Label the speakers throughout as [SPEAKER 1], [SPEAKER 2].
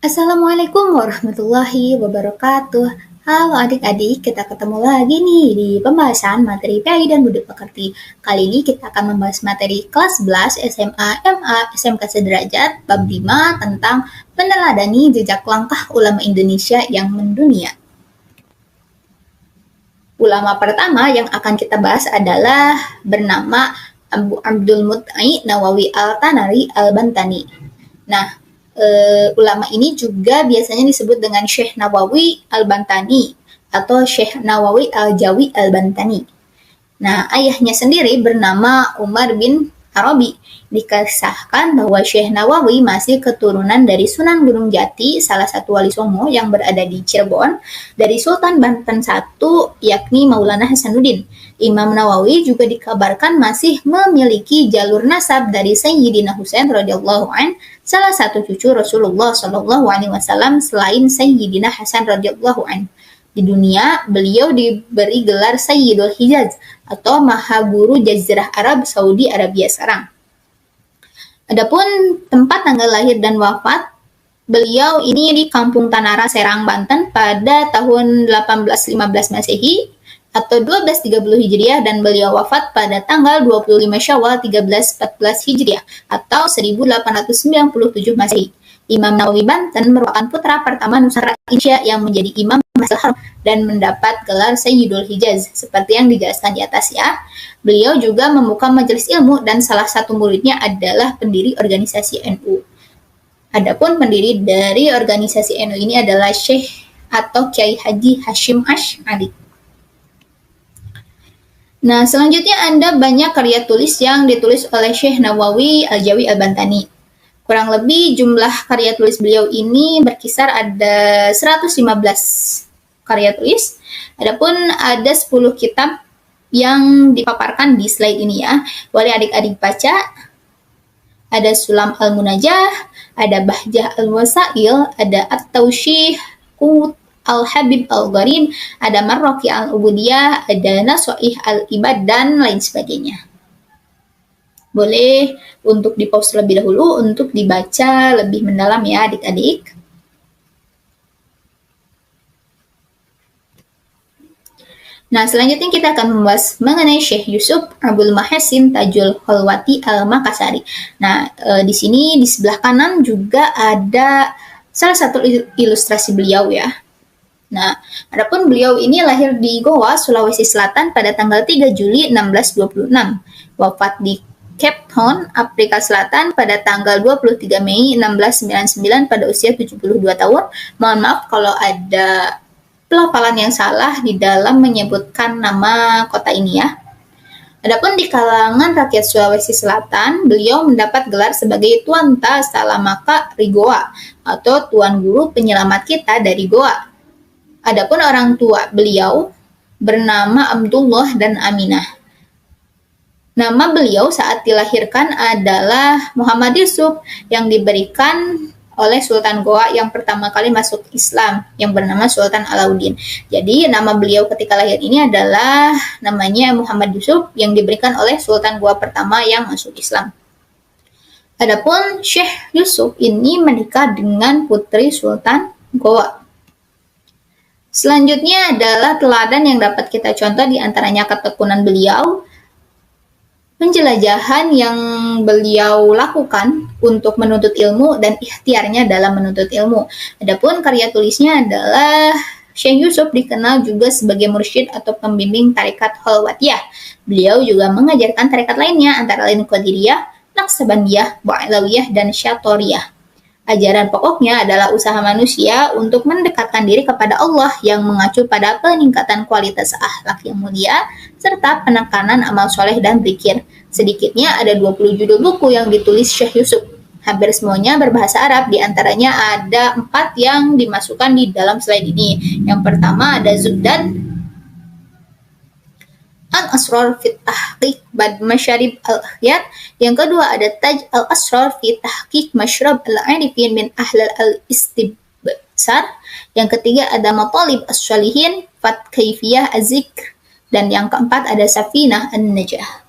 [SPEAKER 1] Assalamualaikum warahmatullahi wabarakatuh. Halo adik-adik, kita ketemu lagi nih di pembahasan materi PAI dan Budi Pekerti. Kali ini kita akan membahas materi kelas 11 SMA MA SMK Sederajat bab 5 tentang meneladani jejak langkah ulama Indonesia yang mendunia. Ulama pertama yang akan kita bahas adalah bernama Abu Abdul Mut'i Nawawi Al-Tanari Al-Bantani. Nah, ulama ini juga biasanya disebut dengan Syekh Nawawi Al-Bantani atau Syekh Nawawi Al-Jawi Al-Bantani. Nah, ayahnya sendiri bernama Umar bin Arabi. Dikisahkan bahwa Syekh Nawawi masih keturunan dari Sunan Gunung Jati, salah satu wali Songo yang berada di Cirebon, dari Sultan Banten I, yakni Maulana Hasanuddin. Imam Nawawi juga dikabarkan masih memiliki jalur nasab dari Sayyidina Husain radhiyallahu an, salah satu cucu Rasulullah Shallallahu alaihi wasallam selain Sayyidina Hasan radhiyallahu an. Di dunia, beliau diberi gelar Sayyidul Hijaz atau Maha Guru Jazirah Arab Saudi Arabia sekarang. Adapun tempat tanggal lahir dan wafat, beliau ini di Kampung Tanara, Serang, Banten pada tahun 1815 Masehi atau 1230 Hijriah dan beliau wafat pada tanggal 25 Syawal 1314 Hijriah atau 1897 Masehi. Imam Nawawi Banten merupakan putra pertama Nusantara Indonesia yang menjadi imam Masjidil Haram dan mendapat gelar Sayyidul Hijaz seperti yang dijelaskan di atas ya. Beliau juga membuka majelis ilmu dan salah satu muridnya adalah pendiri organisasi NU. Adapun pendiri dari organisasi NU ini adalah Syekh atau Kiai Haji Hashim Asy'ari. Nah, selanjutnya ada banyak karya tulis yang ditulis oleh Syekh Nawawi Al-Jawi Al-Bantani. Kurang lebih jumlah karya tulis beliau ini berkisar ada 115 karya tulis. Adapun ada 10 kitab yang dipaparkan di slide ini ya. Boleh adik-adik baca. Ada Sulam Al-Munajah, ada Bahjah Al-Wasail, ada At-Tawshih, Qut Al-Habib Al-Gharib, ada Marraqi Al-Ubudiyah, ada Nasoih Al-Ibad, dan lain sebagainya. Boleh untuk di-pause terlebih dahulu untuk dibaca lebih mendalam ya adik-adik. Nah, selanjutnya kita akan membahas mengenai Syekh Yusuf Abdul Mahasin Tajul Khalwati Al-Makassari. Nah, di sini di sebelah kanan juga ada salah satu ilustrasi beliau ya. Nah, adapun beliau ini lahir di Goa, Sulawesi Selatan pada tanggal 3 Juli 1626. Wafat di Cape Town, Afrika Selatan pada tanggal 23 Mei 1699 pada usia 72 tahun. Mohon maaf kalau ada pelafalan yang salah di dalam menyebutkan nama kota ini ya. Adapun di kalangan rakyat Sulawesi Selatan, beliau mendapat gelar sebagai Tuan Ta Salamaka Rigoa atau Tuan Guru Penyelamat kita dari Goa. Adapun orang tua beliau bernama Abdullah dan Aminah. Nama beliau saat dilahirkan adalah Muhammad Yusuf yang diberikan oleh Sultan Goa yang pertama kali masuk Islam yang bernama Sultan Alauddin. Jadi nama beliau ketika lahir ini adalah namanya Muhammad Yusuf yang diberikan oleh Sultan Goa pertama yang masuk Islam. Adapun Syekh Yusuf ini menikah dengan putri Sultan Goa. Selanjutnya adalah teladan yang dapat kita contoh di antaranya ketekunan beliau, penjelajahan yang beliau lakukan untuk menuntut ilmu dan ikhtiarnya dalam menuntut ilmu. Adapun karya tulisnya adalah Syekh Yusuf dikenal juga sebagai mursyid atau pembimbing tarekat Khalwatiyah. Beliau juga mengajarkan tarekat lainnya antara lain Qadiriyah, Naqsabandiyah, Ba'alawiyah, dan Syatoriyah. Ajaran pokoknya adalah usaha manusia untuk mendekatkan diri kepada Allah yang mengacu pada peningkatan kualitas akhlak yang mulia serta penekanan amal soleh dan zikir. Sedikitnya ada 20 judul buku yang ditulis Syekh Yusuf. Hampir semuanya berbahasa Arab, di antaranya ada 4 yang dimasukkan di dalam slide ini. Yang pertama ada Zuhdad, Al-Asrar fi Tahqiq Bad Masyarib Al-Akhyar. Yang kedua ada Taj Al-Asrar fi Tahqiq Mashrab Al-Arifin min Ahlal Al-Istibsar. Yang ketiga ada Matalib As-Shalihin Fat Kaifiyah Az-Zikr. Dan yang keempat ada Safinah An-Najah.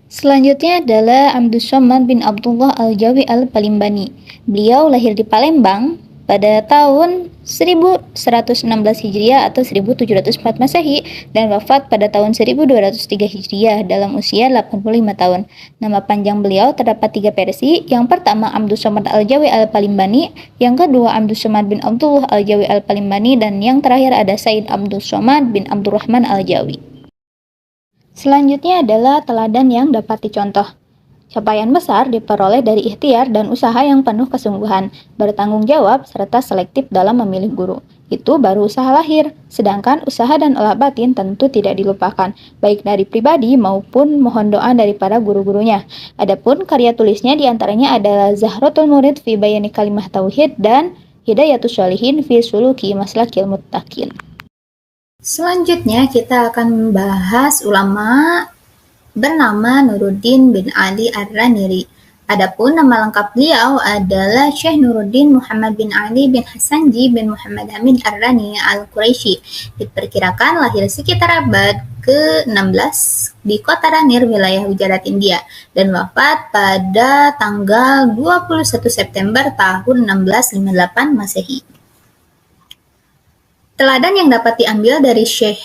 [SPEAKER 1] Selanjutnya adalah Abdus Somad bin Abdullah Al-Jawi Al-Palimbani. Beliau lahir di Palembang pada tahun 1116 Hijriah atau 1704 Masehi dan wafat pada tahun 1203 Hijriah dalam usia 85 tahun. Nama panjang beliau terdapat 3 versi. Yang pertama Abdus Somad Al-Jawi Al-Palimbani, yang kedua Abdus Somad bin Abdullah Al-Jawi Al-Palimbani, dan yang terakhir ada Said Abdus Somad bin Abdurrahman Al-Jawi. Selanjutnya adalah teladan yang dapat dicontoh. Capaian besar diperoleh dari ikhtiar dan usaha yang penuh kesungguhan, bertanggung jawab, serta selektif dalam memilih guru. Itu baru usaha lahir, sedangkan usaha dan olah batin tentu tidak dilupakan, baik dari pribadi maupun mohon doa dari para guru-gurunya. Adapun karya tulisnya diantaranya adalah Zahratul Murid fi Bayani Kalimah Tauhid dan Hidayatus Sholihin fi Suluki Maslakil Muttaqin. Selanjutnya kita akan membahas ulama bernama Nuruddin bin Ali Ar-Raniri. Adapun nama lengkap beliau adalah Syekh Nuruddin Muhammad bin Ali bin Hasanji bin Muhammad Hamid Ar-Rani Al-Quraisy. Diperkirakan lahir sekitar abad ke-16 di kota Ranir, wilayah Gujarat, India, dan wafat pada tanggal 21 September tahun 1658 Masehi. Teladan yang dapat diambil dari Syekh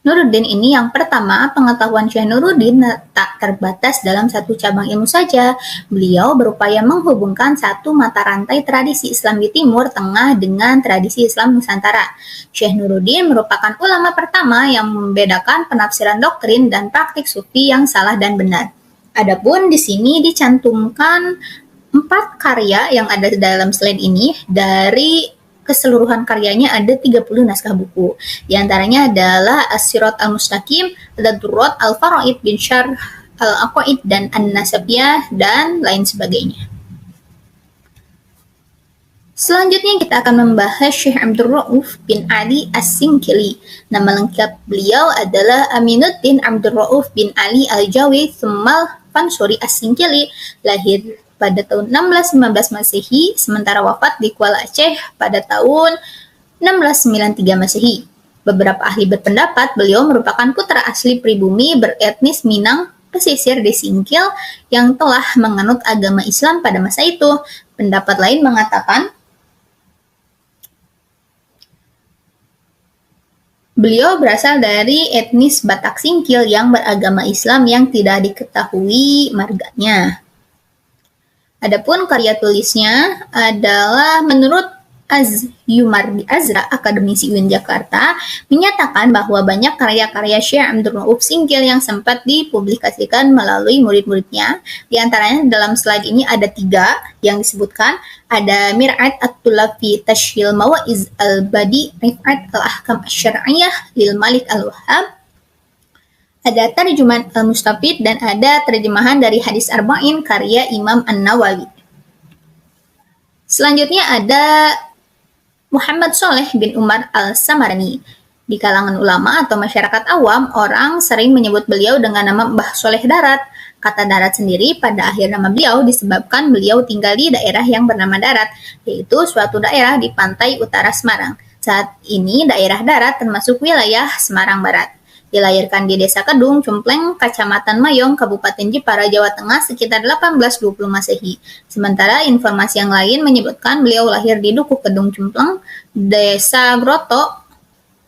[SPEAKER 1] Nuruddin ini, yang pertama, pengetahuan Syekh Nuruddin tak terbatas dalam satu cabang ilmu saja. Beliau berupaya menghubungkan satu mata rantai tradisi Islam di Timur Tengah dengan tradisi Islam Nusantara. Syekh Nuruddin merupakan ulama pertama yang membedakan penafsiran doktrin dan praktik sufi yang salah dan benar. Adapun di sini dicantumkan 4 karya yang ada dalam slide ini. Dari keseluruhan karyanya ada 30 naskah buku. Di antaranya adalah As-Sirat Al-Mustaqim, Ad-Durrat Al-Faraid bin Syarh Al-Aqaid dan An-Nasabiyah, dan lain sebagainya. Selanjutnya kita akan membahas Syekh Abdul Rauf bin Ali As-Sinkili. Nama lengkap beliau adalah Aminuddin Abdul Rauf bin Ali Al-Jawi Tsummal Fansuri As-Sinkili, lahir pada tahun 1615 Masehi, sementara wafat di Kuala Aceh pada tahun 1693 Masehi. Beberapa ahli berpendapat beliau merupakan putra asli pribumi beretnis Minang pesisir di Singkil yang telah menganut agama Islam pada masa itu. Pendapat lain mengatakan beliau berasal dari etnis Batak Singkil yang beragama Islam yang tidak diketahui marganya. Adapun karya tulisnya adalah menurut Yumardi Azra, akademisi UIN Jakarta, menyatakan bahwa banyak karya-karya Syekh Abdul Rauf Singkil yang sempat dipublikasikan melalui murid-muridnya. Di antaranya dalam slide ini ada 3 yang disebutkan. Ada Mir'at At-Tulab fi Tashhil Mawa'iz Al-Badi Rif'at Al-Ahkam Asy-Syar'iyyah lil Malik Al-Wahhab, ada Tarjuman Al-Mustafid, dan ada terjemahan dari Hadis Arba'in karya Imam An-Nawawi. Selanjutnya ada Muhammad Soleh bin Umar Al-Samarani. Di kalangan ulama atau masyarakat awam, orang sering menyebut beliau dengan nama Mbah Soleh Darat. Kata Darat sendiri pada akhir nama beliau disebabkan beliau tinggal di daerah yang bernama Darat, yaitu suatu daerah di pantai utara Semarang. Saat ini daerah Darat termasuk wilayah Semarang Barat. Dilahirkan di Desa Kedung, Cumpleng, Kecamatan Mayong, Kabupaten Jepara, Jawa Tengah sekitar 1820 Masehi. Sementara informasi yang lain menyebutkan beliau lahir di Dukuh Kedung Cumpleng, Desa Groto,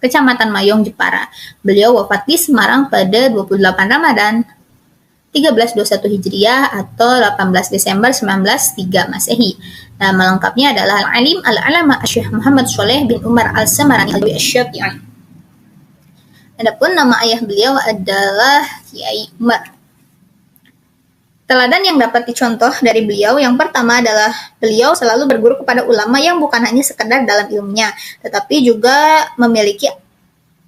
[SPEAKER 1] Kecamatan Mayong, Jepara. Beliau wafat di Semarang pada 28 Ramadan 1321 Hijriah atau 18 Desember 1903 Masehi. Nama lengkapnya adalah Al-Alim Al-Alama Syekh Muhammad Soleh bin Umar Al-Samarani Al-Syafi'i. Adapun nama ayah beliau adalah Kiai Umar. Teladan yang dapat dicontoh dari beliau, yang pertama adalah beliau selalu berguru kepada ulama yang bukan hanya sekedar dalam ilmunya, tetapi juga memiliki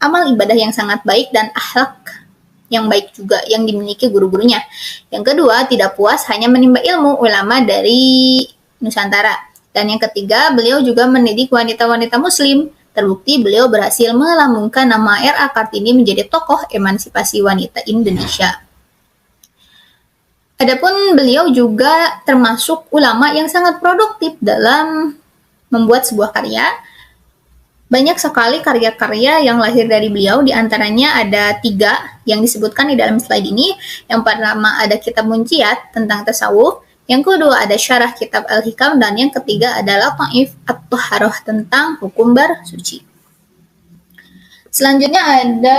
[SPEAKER 1] amal ibadah yang sangat baik dan akhlak yang baik juga yang dimiliki guru-gurunya. Yang kedua, tidak puas hanya menimba ilmu ulama dari Nusantara. Dan yang ketiga, beliau juga mendidik wanita-wanita muslim. Terbukti beliau berhasil melambungkan nama R.A. Kartini menjadi tokoh emansipasi wanita Indonesia. Adapun beliau juga termasuk ulama yang sangat produktif dalam membuat sebuah karya. Banyak sekali karya-karya yang lahir dari beliau, di antaranya ada 3 yang disebutkan di dalam slide ini. Yang pertama ada Kitab Munciat tentang tasawuf, yang kedua ada Syarah Kitab Al-Hikam, dan yang ketiga adalah Ta'if At-Taharah tentang hukum bersuci. Selanjutnya ada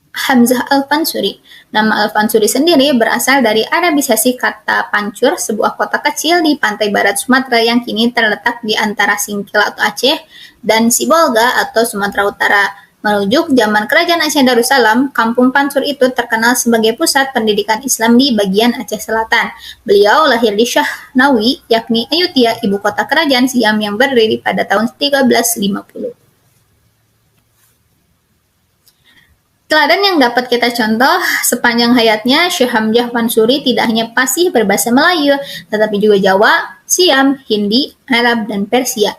[SPEAKER 1] Hamzah Al-Fansuri. Nama Al-Fansuri sendiri berasal dari Arabisasi kata Pancur, sebuah kota kecil di pantai barat Sumatera yang kini terletak di antara Singkil atau Aceh dan Sibolga atau Sumatera Utara. Merujuk zaman Kerajaan Aceh Darussalam, Kampung Pansur itu terkenal sebagai pusat pendidikan Islam di bagian Aceh Selatan. Beliau lahir di Syahnawi, yakni Ayutthaya, ibu kota kerajaan Siam yang berdiri pada tahun 1350. Teladan yang dapat kita contoh sepanjang hayatnya, Syekh Hamzah Fansuri tidak hanya fasih berbahasa Melayu, tetapi juga Jawa, Siam, Hindi, Arab, dan Persia.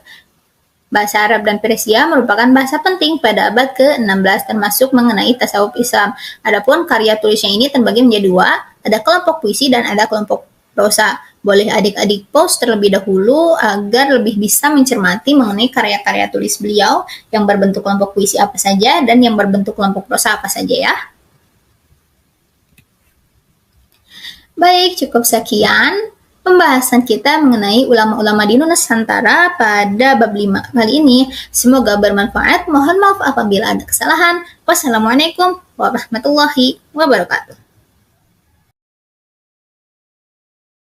[SPEAKER 1] Bahasa Arab dan Persia merupakan bahasa penting pada abad ke-16 termasuk mengenai tasawuf Islam. Adapun karya tulisnya ini terbagi menjadi 2, ada kelompok puisi dan ada kelompok prosa. Boleh adik-adik pause terlebih dahulu agar lebih bisa mencermati mengenai karya-karya tulis beliau yang berbentuk kelompok puisi apa saja dan yang berbentuk kelompok prosa apa saja ya. Baik, cukup sekian pembahasan kita mengenai ulama-ulama di Nusantara pada bab 5 kali ini. Semoga bermanfaat. Mohon maaf apabila ada kesalahan. Wassalamualaikum warahmatullahi wabarakatuh.